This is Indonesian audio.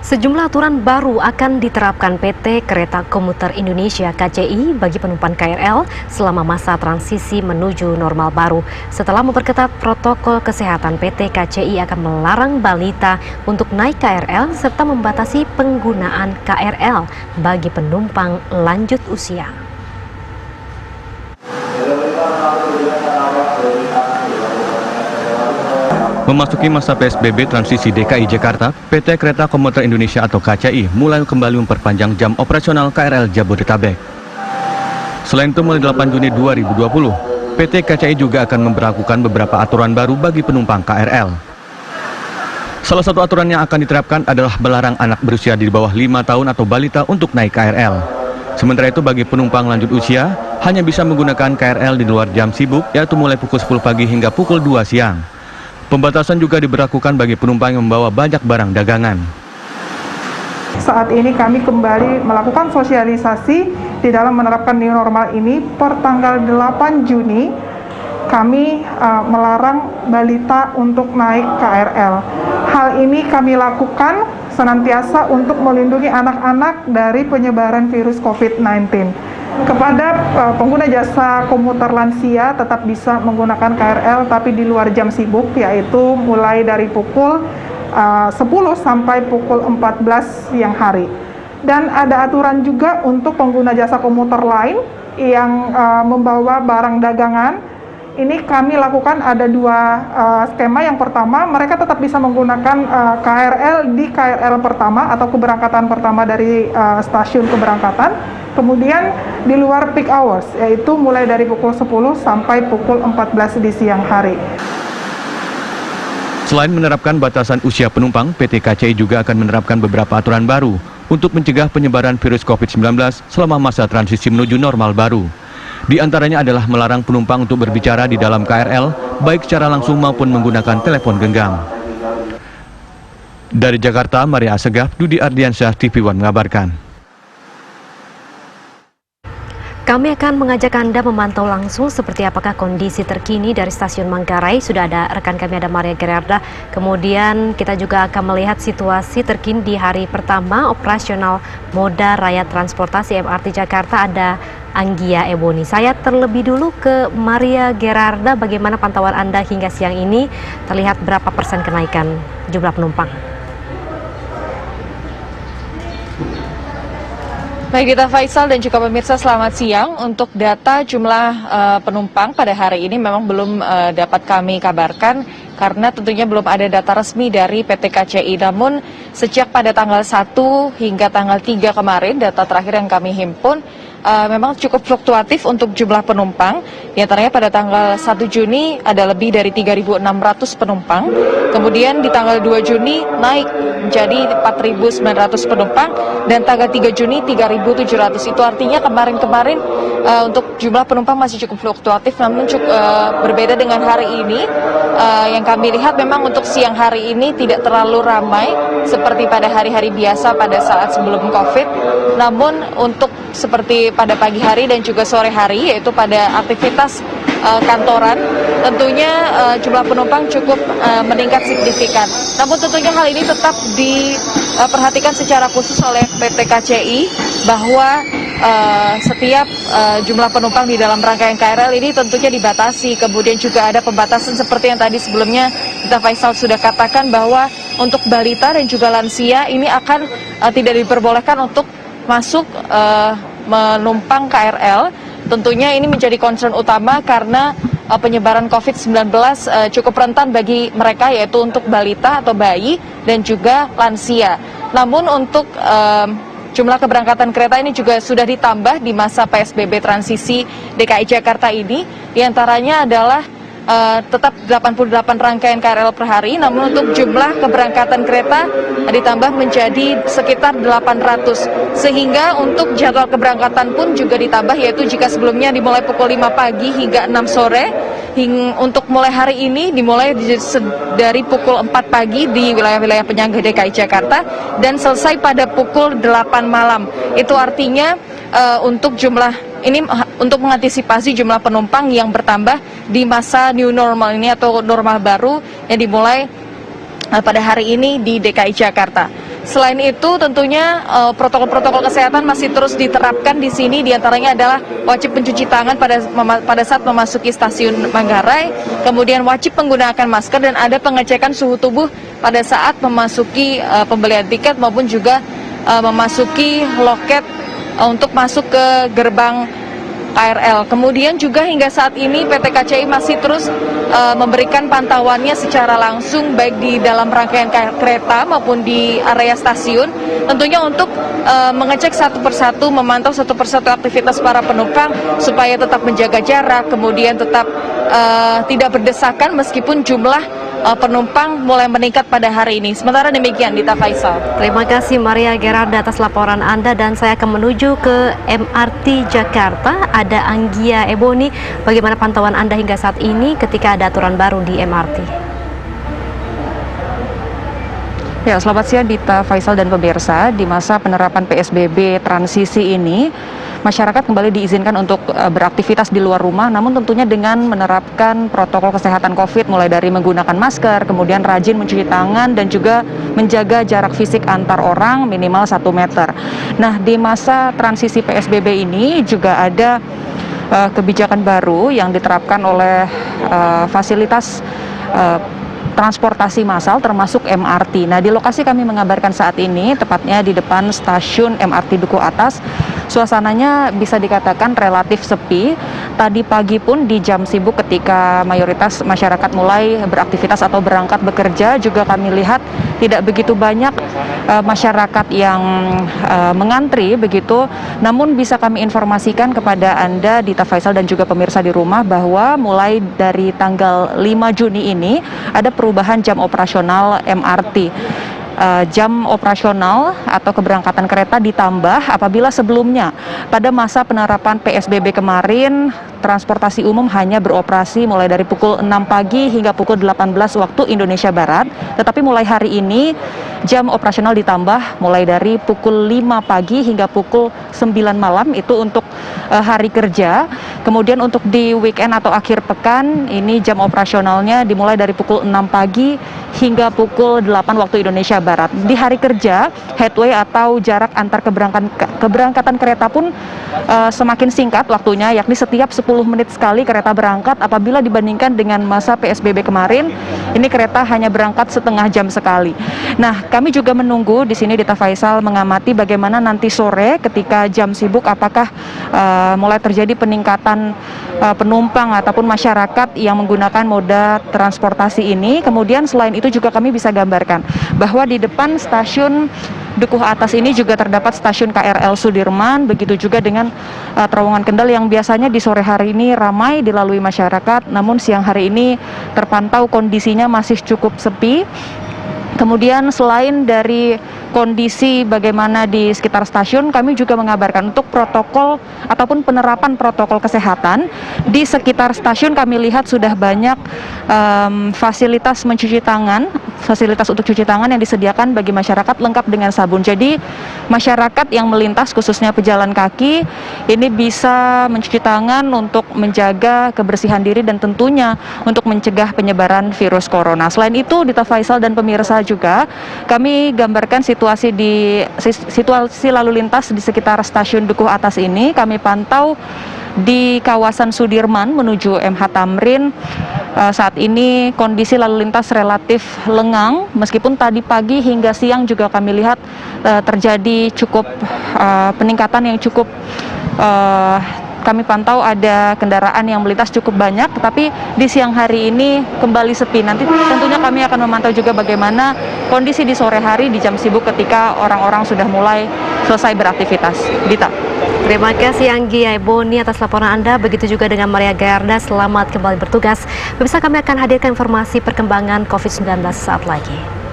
Sejumlah aturan baru akan diterapkan PT Kereta Komuter Indonesia (KCI) bagi penumpang KRL selama masa transisi menuju normal baru. Setelah memperketat protokol kesehatan, PT KCI akan melarang balita untuk naik KRL serta membatasi penggunaan KRL bagi penumpang lanjut usia. Memasuki masa PSBB transisi DKI Jakarta, PT Kereta Komuter Indonesia atau KCI mulai kembali memperpanjang jam operasional KRL Jabodetabek. Selain itu, mulai 8 Juni 2020, PT KCI juga akan memberlakukan beberapa aturan baru bagi penumpang KRL. Salah satu aturan yang akan diterapkan adalah melarang anak berusia di bawah 5 tahun atau balita untuk naik KRL. Sementara itu, bagi penumpang lanjut usia, hanya bisa menggunakan KRL di luar jam sibuk, yaitu mulai pukul 10 pagi hingga pukul 2 siang. Pembatasan juga diberlakukan bagi penumpang yang membawa banyak barang dagangan. Saat ini kami kembali melakukan sosialisasi di dalam menerapkan new normal ini. Per tanggal 8 Juni kami melarang balita untuk naik KRL. Hal ini kami lakukan senantiasa untuk melindungi anak-anak dari penyebaran virus COVID-19. Kepada pengguna jasa komuter lansia tetap bisa menggunakan KRL tapi di luar jam sibuk, yaitu mulai dari pukul 10 sampai pukul 14 siang hari. Dan ada aturan juga untuk pengguna jasa komuter lain yang membawa barang dagangan. Ini kami lakukan ada dua skema. Yang pertama, mereka tetap bisa menggunakan KRL di KRL pertama atau keberangkatan pertama dari stasiun keberangkatan. Kemudian di luar peak hours, yaitu mulai dari pukul 10 sampai pukul 14 di siang hari. Selain menerapkan batasan usia penumpang, PT KCI juga akan menerapkan beberapa aturan baru untuk mencegah penyebaran virus COVID-19 selama masa transisi menuju normal baru. Di antaranya adalah melarang penumpang untuk berbicara di dalam KRL, baik secara langsung maupun menggunakan telepon genggam. Dari Jakarta, Maria Asegaf, Dudi Ardiansyah, TV One mengabarkan. Kami akan mengajak Anda memantau langsung seperti apakah kondisi terkini dari stasiun Manggarai. Sudah ada rekan kami, ada Maria Gerarda. Kemudian kita juga akan melihat situasi terkini di hari pertama operasional moda raya transportasi MRT Jakarta. Ada Anggia Eboni. Saya terlebih dulu ke Maria Gerarda. Bagaimana pantauan Anda hingga siang ini? Terlihat berapa persen kenaikan jumlah penumpang? Baik Dita Faisal dan juga pemirsa, selamat siang. Untuk data jumlah penumpang pada hari ini memang belum dapat kami kabarkan karena tentunya belum ada data resmi dari PT KCI. Namun sejak pada tanggal 1 hingga tanggal 3 kemarin, data terakhir yang kami himpun memang cukup fluktuatif untuk jumlah penumpang. Di antaranya pada tanggal 1 Juni ada lebih dari 3.600 penumpang. Kemudian di tanggal 2 Juni naik menjadi 4.900 penumpang dan tanggal 3 Juni 3.700. Itu artinya kemarin-kemarin untuk jumlah penumpang masih cukup fluktuatif, namun cukup berbeda dengan hari ini. Yang kami lihat memang untuk siang hari ini tidak terlalu ramai seperti pada hari-hari biasa pada saat sebelum COVID. Namun untuk seperti pada pagi hari dan juga sore hari, yaitu pada aktivitas kantoran, tentunya jumlah penumpang cukup meningkat signifikan. Namun tentunya hal ini tetap diperhatikan secara khusus oleh PT KCI bahwa setiap jumlah penumpang di dalam rangkaian KRL ini tentunya dibatasi. Kemudian juga ada pembatasan seperti yang tadi sebelumnya Dita Faisal sudah katakan bahwa untuk balita dan juga lansia ini akan tidak diperbolehkan untuk masuk menumpang KRL. Tentunya ini menjadi concern utama karena penyebaran COVID-19 cukup rentan bagi mereka, yaitu untuk balita atau bayi dan juga lansia. Namun untuk jumlah keberangkatan kereta ini juga sudah ditambah di masa PSBB transisi DKI Jakarta ini. Di antaranya adalah tetap 88 rangkaian KRL per hari, namun untuk jumlah keberangkatan kereta ditambah menjadi sekitar 800. Sehingga untuk jadwal keberangkatan pun juga ditambah, yaitu jika sebelumnya dimulai pukul 5 pagi hingga 6 sore, untuk mulai hari ini dimulai dari pukul 4 pagi di wilayah-wilayah penyangga DKI Jakarta dan selesai pada pukul 8 malam. Itu artinya untuk jumlah ini untuk mengantisipasi jumlah penumpang yang bertambah di masa new normal ini atau normal baru yang dimulai pada hari ini di DKI Jakarta. Selain itu tentunya protokol-protokol kesehatan masih terus diterapkan di sini, diantaranya adalah wajib mencuci tangan pada saat memasuki stasiun Manggarai, kemudian wajib menggunakan masker dan ada pengecekan suhu tubuh pada saat memasuki pembelian tiket maupun juga memasuki loket untuk masuk ke gerbang KRL. Kemudian juga hingga saat ini PT KCI masih terus memberikan pantauannya secara langsung baik di dalam rangkaian kereta maupun di area stasiun, tentunya untuk mengecek satu persatu, memantau satu persatu aktivitas para penumpang supaya tetap menjaga jarak, kemudian tetap tidak berdesakan meskipun jumlah penumpang mulai meningkat pada hari ini. Sementara demikian, Dita Faisal. Terima kasih Maria Gerarda atas laporan Anda, dan saya akan menuju ke MRT Jakarta. Ada Anggia Eboni. Bagaimana pantauan Anda hingga saat ini ketika ada aturan baru di MRT? Ya, selamat siang Dita, Faisal dan pemirsa. Di masa penerapan PSBB transisi ini, masyarakat kembali diizinkan untuk beraktivitas di luar rumah, namun tentunya dengan menerapkan protokol kesehatan COVID, mulai dari menggunakan masker, kemudian rajin mencuci tangan, dan juga menjaga jarak fisik antar orang minimal 1 meter. Nah, di masa transisi PSBB ini juga ada kebijakan baru yang diterapkan oleh fasilitas transportasi massal termasuk MRT. Nah, di lokasi kami mengabarkan saat ini, tepatnya di depan stasiun MRT Duku Atas, suasananya bisa dikatakan relatif sepi. Tadi pagi pun di jam sibuk ketika mayoritas masyarakat mulai beraktivitas atau berangkat bekerja, juga kami lihat tidak begitu banyak masyarakat yang mengantri begitu. Namun bisa kami informasikan kepada Anda, Dita, Faisal dan juga pemirsa di rumah, bahwa mulai dari tanggal 5 Juni ini ada perubahan jam operasional MRT. Jam operasional atau keberangkatan kereta ditambah apabila sebelumnya pada masa penerapan PSBB kemarin transportasi umum hanya beroperasi mulai dari pukul 6 pagi hingga pukul 18 waktu Indonesia Barat, tetapi mulai hari ini jam operasional ditambah mulai dari pukul 5 pagi hingga pukul 9 malam, itu untuk hari kerja. Kemudian untuk di weekend atau akhir pekan ini jam operasionalnya dimulai dari pukul 6 pagi hingga pukul 8 waktu Indonesia Barat. Di hari kerja, headway atau jarak antar keberangkatan kereta pun semakin singkat waktunya, yakni setiap 10 menit sekali kereta berangkat. Apabila dibandingkan dengan masa PSBB kemarin, ini kereta hanya berangkat setengah jam sekali. Nah, kami juga menunggu di sini, Dita, Faisal, mengamati bagaimana nanti sore ketika jam sibuk, apakah mulai terjadi peningkatan penumpang ataupun masyarakat yang menggunakan moda transportasi ini. Kemudian selain itu juga kami bisa gambarkan bahwa di depan stasiun Dukuh Atas ini juga terdapat stasiun KRL Sudirman, begitu juga dengan terowongan Kendal yang biasanya di sore hari ini ramai dilalui masyarakat, namun siang hari ini terpantau kondisinya masih cukup sepi. Kemudian selain dari kondisi bagaimana di sekitar stasiun, kami juga mengabarkan untuk protokol ataupun penerapan protokol kesehatan di sekitar stasiun. Kami lihat sudah banyak fasilitas mencuci tangan, fasilitas untuk cuci tangan yang disediakan bagi masyarakat lengkap dengan sabun. Jadi masyarakat yang melintas, khususnya pejalan kaki, ini bisa mencuci tangan untuk menjaga kebersihan diri dan tentunya untuk mencegah penyebaran virus corona. Selain itu, Dita, Faisal dan pemirsa, juga kami gambarkan situasi lalu lintas di sekitar stasiun Dukuh Atas ini. Kami pantau di kawasan Sudirman menuju MH Tamrin. Saat ini kondisi lalu lintas relatif lengang, meskipun tadi pagi hingga siang juga kami lihat terjadi cukup peningkatan yang cukup kami pantau ada kendaraan yang melintas cukup banyak, tetapi di siang hari ini kembali sepi. Nanti tentunya kami akan memantau juga bagaimana kondisi di sore hari di jam sibuk ketika orang-orang sudah mulai selesai beraktivitas. Dita. Terima kasih Anggia Eboni atas laporan Anda, begitu juga dengan Maria Gerarda. Selamat kembali bertugas. Pemirsa, kami akan hadirkan informasi perkembangan COVID-19 saat lagi.